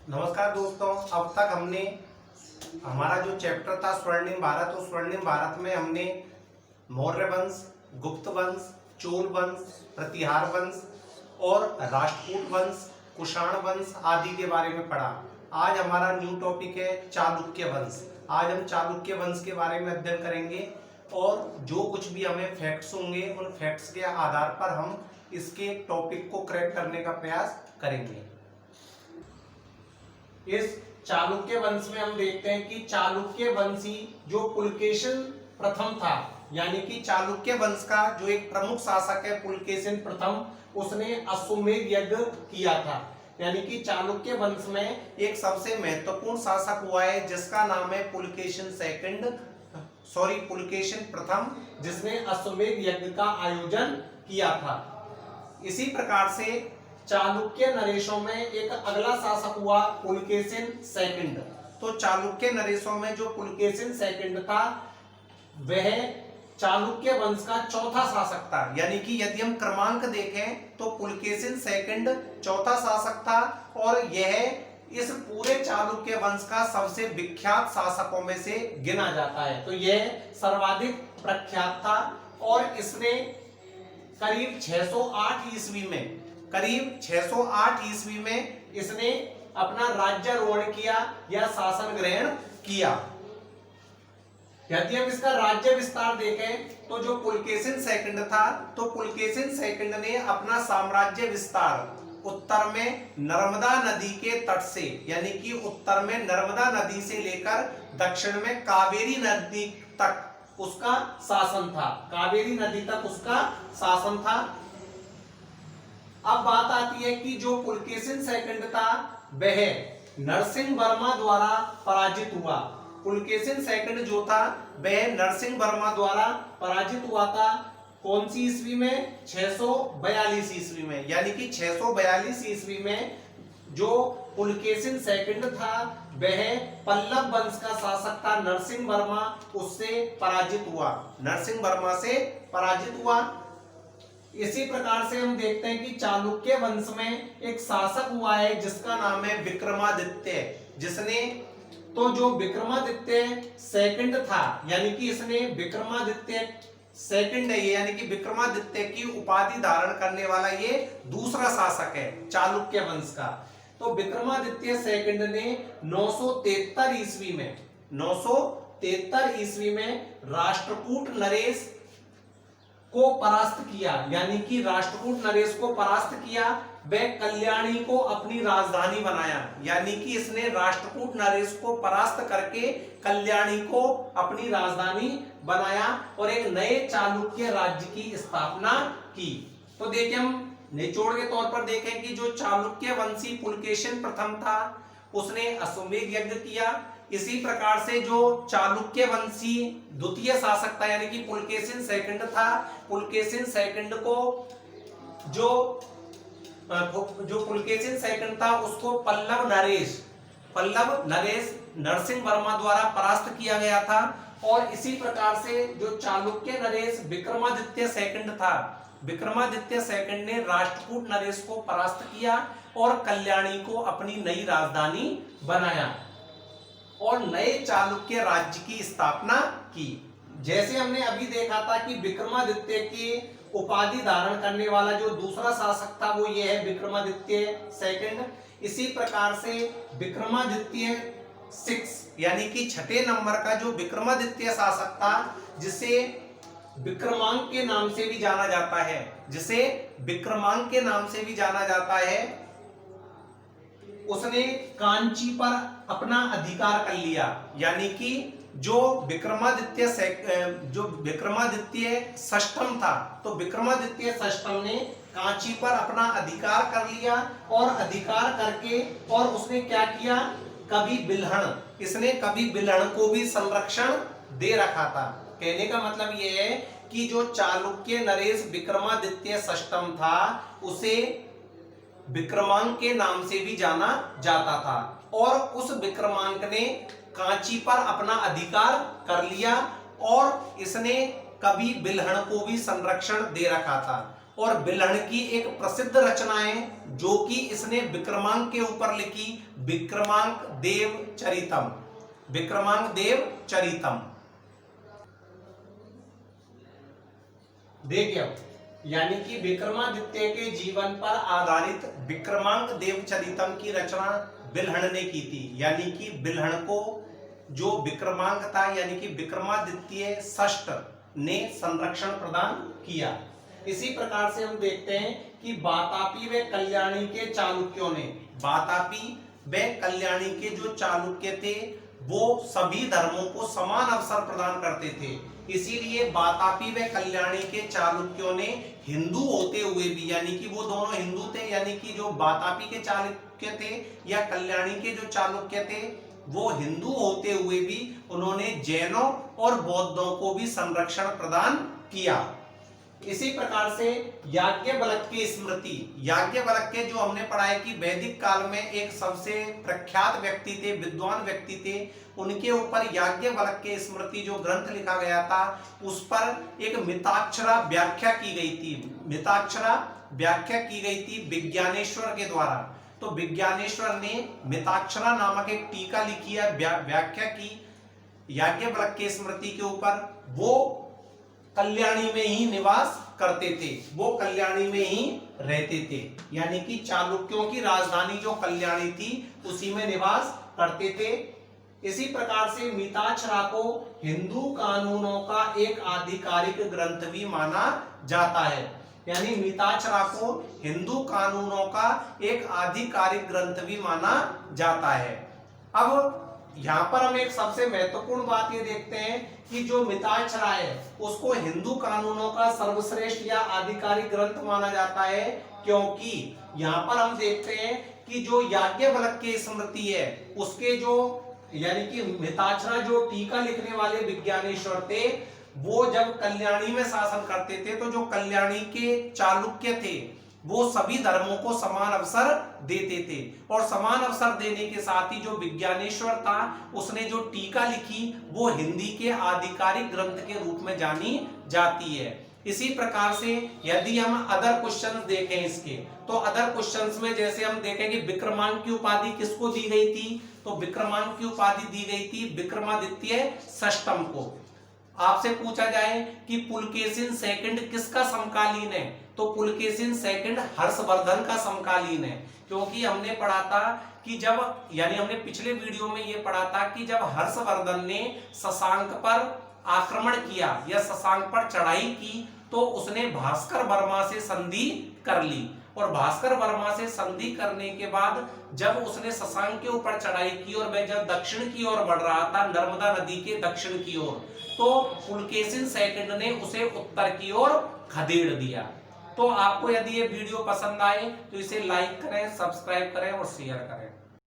नमस्कार दोस्तों। अब तक हमने हमारा जो चैप्टर था स्वर्णिम भारत, उस स्वर्णिम भारत में हमने मौर्य वंश, गुप्त वंश, चोल वंश, प्रतिहार वंश और राष्ट्रकूट वंश, कुषाण वंश आदि के बारे में पढ़ा। आज हमारा न्यू टॉपिक है चालुक्य वंश। आज हम चालुक्य वंश के बारे में अध्ययन करेंगे और जो कुछ भी हमें फैक्ट्स होंगे उन फैक्ट्स के आधार पर हम इसके टॉपिक को क्रैक करने का प्रयास करेंगे। इस चालुक्य वंश में हम देखते हैं कि चालुक्य वंशी जो पुलकेशिन प्रथम था, यानी कि चालुक्य वंश का जो एक प्रमुख शासक है पुलकेशिन प्रथम, उसने अश्वमेध यज्ञ किया था। यानी कि चालुक्य वंश में एक सबसे महत्वपूर्ण शासक हुआ है जिसका नाम है पुलकेशिन प्रथम, जिसने अश्वमेध यज्ञ का आयोजन किया था। इसी प्रकार से चालुक्य नरेशों में एक अगला शासक हुआ पुलकेशिन सेकंड। तो चालुक्य नरेशों में जो पुलकेशिन सेकंड था वह चालुक्य वंश का चौथा शासक था। यानी कि यदि हम क्रमांक देखें तो पुलकेशिन सेकंड चौथा शासक था और यह इस पूरे चालुक्य वंश का सबसे विख्यात शासकों में से गिना जाता है। तो यह सर्वाधिक प्रख्यात था और इसने करीब 608 ईस्वी में इसने अपना राज्यारोहण किया या शासन ग्रहण किया। यदि हम इसका राज्य विस्तार देखें तो जो पुलकेशिन सेकंड था, तो पुलकेशिन सेकंड ने अपना साम्राज्य विस्तार उत्तर में नर्मदा नदी के तट से, यानी कि उत्तर में नर्मदा नदी से लेकर दक्षिण में कावेरी नदी तक उसका शासन था। कावेरी नदी तक उसका शासन था। अब बात आती है कि जो पुलकेशिन सेकंड था वह नरसिंह वर्मा द्वारा पराजित हुआ। पुलकेशिन सेकंड जो था वह नरसिंह वर्मा द्वारा पराजित हुआ था। कौन सी ईस्वी में? 642 ईस्वी में। यानी कि 642 ईस्वी में जो पुलकेशिन सेकंड था वह पल्लव वंश का शासक था नरसिंह वर्मा, उससे पराजित हुआ, नरसिंह वर्मा से पराजित हुआ। इसी प्रकार से हम देखते हैं कि चालुक्य वंश में एक शासक हुआ है जिसका नाम है विक्रमादित्य, जिसने तो जो विक्रमादित्य सेकंड था, यानी कि इसने विक्रमादित्य सेकंड है, यानी कि विक्रमादित्य की उपाधि धारण करने वाला ये दूसरा शासक है चालुक्य वंश का। तो विक्रमादित्य सेकंड ने 973 ईस्वी में राष्ट्रकूट नरेश को परास्त किया। यानी कि राष्ट्रकूट नरेश को परास्त किया, वह कल्याणी को अपनी राजधानी बनाया। यानी कि इसने राष्ट्रकूट नरेश को परास्त करके कल्याणी को अपनी राजधानी बनाया और एक नए चालुक्य राज्य की स्थापना की। तो देखिए, हम निचोड़ के तौर पर देखें कि जो चालुक्य वंशी पुलकेशिन प्रथम था उसने अश्वमेध यज्ञ किया। इसी प्रकार से जो चालुक्य वंशी द्वितीय शासक था, यानी कि पुलकेशिन सेकंड था, पुलकेशिन सेकंड को जो पुलकेशिन सेकंड था उसको पल्लव नरेश नरसिंह वर्मा द्वारा परास्त किया गया था। और इसी प्रकार से जो चालुक्य नरेश विक्रमादित्य सेकंड था, विक्रमादित्य सेकंड ने राष्ट्रकूट नरेश को परास्त किया और कल्याणी को अपनी नई राजधानी बनाया और नए चालुक्य राज्य की स्थापना की। जैसे हमने अभी देखा था कि विक्रमादित्य की उपाधि धारण करने वाला जो दूसरा शासक था वो ये है विक्रमादित्य सेकंड। इसी प्रकार से विक्रमादित्य 6, यानी कि छठे नंबर का जो विक्रमादित्य शासक था, जिसे विक्रमांक के नाम से भी जाना जाता है, उसने कांची पर अपना अधिकार कर लिया। यानी कि जो विक्रमादित्य षष्ठम था, तो विक्रमादित्य षष्ठम ने कांची पर अपना अधिकार कर लिया और अधिकार करके और उसने क्या किया, इसने कवि बिल्हण को भी संरक्षण दे रखा था। कहने का मतलब यह है कि जो चालुक्य नरेश विक्रमादित्य षष्ठम था उसे विक्रमांक के नाम से भी जाना जाता था और उस विक्रमांक ने कांची पर अपना अधिकार कर लिया और इसने कवि बिल्हण को भी संरक्षण दे रखा था। और बिल्हण की एक प्रसिद्ध रचना है जो कि इसने विक्रमांक के ऊपर लिखी, विक्रमांक देव चरितम। विक्रमांक देव चरितम देखिए, यानी कि विक्रमादित्य के जीवन पर आधारित विक्रमांक देव चरितम की रचना बिल्हण ने की थी। यानी कि बिल्हण को जो विक्रमांक था यानी कि विक्रमादित्य षष्ठ ने संरक्षण प्रदान किया। इसी प्रकार से हम देखते हैं कि वातापी व कल्याणी के चालुक्यों ने, वातापी व कल्याणी के जो चालुक्य थे वो सभी धर्मों को समान अवसर प्रदान करते थे। इसीलिए वातापी व कल्याणी के चालुक्यों ने हिंदू होते हुए भी, यानी कि वो दोनों हिंदू थे, यानी कि जो वातापी के चालुक्य थे या कल्याणी के जो चालुक्य थे वो हिंदू होते हुए भी उन्होंने जैनों और बौद्धों को भी संरक्षण प्रदान किया। इसी प्रकार से याज्ञवल्क्य की स्मृति, याज्ञवल्क्य जो हमने पढ़ा है कि वैदिक काल में एक सबसे प्रख्यात व्यक्ति थे, विद्वान व्यक्ति थे, उनके ऊपर याज्ञवल्क्य स्मृति जो ग्रंथ लिखा गया था उस पर एक मिताक्षरा व्याख्या की गई थी। मिताक्षरा व्याख्या की गई थी विज्ञानेश्वर के द्वारा। तो विज्ञानेश्वर ने मिताक्षरा नामक एक टीका लिखी है, व्याख्या की याज्ञवल्क्य स्मृति के ऊपर। वो कल्याणी में ही निवास करते थे, वो कल्याणी में ही रहते थे, यानी कि चालुक्यों की राजधानी जो कल्याणी थी उसी में निवास करते थे। इसी प्रकार से मिताक्षरा को हिंदू कानूनों का एक आधिकारिक ग्रंथ भी माना जाता है। यानी मिताक्षरा को हिंदू कानूनों का एक आधिकारिक ग्रंथ भी माना जाता है। अब यहाँ पर हम एक सबसे महत्वपूर्ण बात ये देखते हैं कि जो मिताक्षरा है उसको हिंदू कानूनों का सर्वश्रेष्ठ या आधिकारिक ग्रंथ माना जाता है, क्योंकि यहाँ पर हम देखते हैं कि जो याज्ञवल्क्य स्मृति है उसके जो यानी कि मिताक्षरा जो टीका लिखने वाले विज्ञानेश्वर थे वो जब कल्याणी में शासन करते थे तो जो कल्याणी के चालुक्य थे वो सभी धर्मों को समान अवसर देते थे, और समान अवसर देने के साथ ही जो विज्ञानेश्वर था उसने जो टीका लिखी वो हिंदी के आधिकारिक ग्रंथ के रूप में जानी जाती है। इसी प्रकार से यदि हम अदर क्वेश्चंस देखें इसके, तो अदर क्वेश्चंस में जैसे हम देखेंगे विक्रमांक की उपाधि किसको दी गई थी, तो विक्रमांक की उपाधि दी गई थी विक्रमादित्य षष्ठम को। आपसे पूछा जाए कि पुलकेशिन सेकंड किसका समकालीन है, तो पुलकेशिन सेकंड हर्षवर्धन का समकालीन है, क्योंकि हमने पढ़ा था कि जब, यानी हमने पिछले वीडियो में ये पढ़ा था कि जब हर्षवर्धन ने शशांक पर आक्रमण किया या शशांक पर चढ़ाई की तो उसने भास्कर वर्मा से संधि कर ली, और भास्कर वर्मा से संधि करने के बाद जब उसने शशांक के ऊपर चढ़ाई की और वह जब दक्षिण की ओर बढ़ रहा था, नर्मदा नदी के दक्षिण की ओर, तो पुलकेशिन सेकंड ने उसे उत्तर की ओर खदेड़ दिया। तो आपको यदि ये वीडियो पसंद आए तो इसे लाइक करें, सब्सक्राइब करें और शेयर करें।